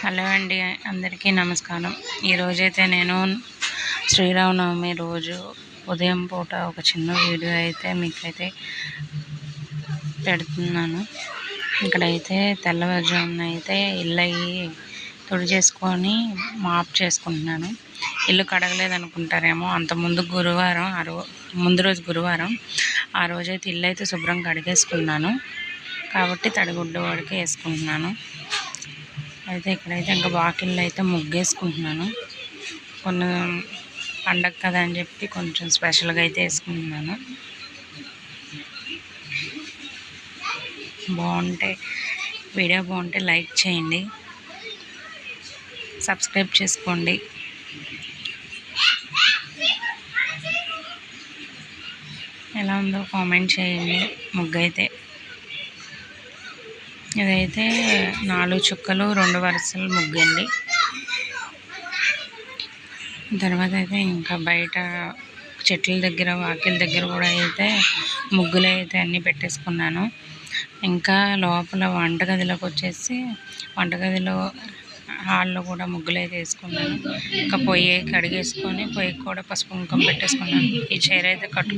Hello అండి, అందరికీ నమస్కారం. ఈరోజైతే నేను శ్రీరామనవమి రోజు ఉదయం పూట ఒక చిన్న వీడియో అయితే మీకైతే పెడుతున్నాను. ఇక్కడైతే తెల్లవారుజామున అయితే ఇల్లు తుడిచేసుకొని మాప్ చేసుకుంటున్నాను. ఇల్లు కడగలేదు అనుకుంటారేమో, అంత ముందు గురువారం ముందు రోజు గురువారం ఆ రోజైతే ఇల్లు అయితే శుభ్రం కడిగేసుకున్నాను కాబట్టి తడిగుడ్డ వరకు వేసుకుంటున్నాను. అయితే ఇక్కడైతే ఇంకా వాకిళ్ళు అయితే ముగ్గేసుకుంటున్నాను. కొన్ని పండగ కదా అని చెప్పి కొంచెం స్పెషల్గా అయితే వేసుకుంటున్నాను. వీడియో బాగుంటే లైక్ చేయండి, సబ్స్క్రైబ్ చేసుకోండి. ఎలా ఉందో కామెంట్ చేయండి. ముగ్గు అయితే ఇదైతే 4 చుక్కలు 2 వరుసలు ముగ్గు అండి. తర్వాత అయితే ఇంకా బయట చెట్ల దగ్గర వాకిల దగ్గర కూడా అయితే ముగ్గులు అయితే అన్నీ పెట్టేసుకున్నాను. ఇంకా లోపల వంటగదిలోకి వచ్చేసి వంటగదిలో హాల్లో కూడా ముగ్గులు అయితే వేసుకున్నాను. ఇంకా పొయ్యి కడిగేసుకొని పొయ్యికి కూడా పసుపు కుంకుమ పెట్టేసుకున్నాను. ఈ చీర అయితే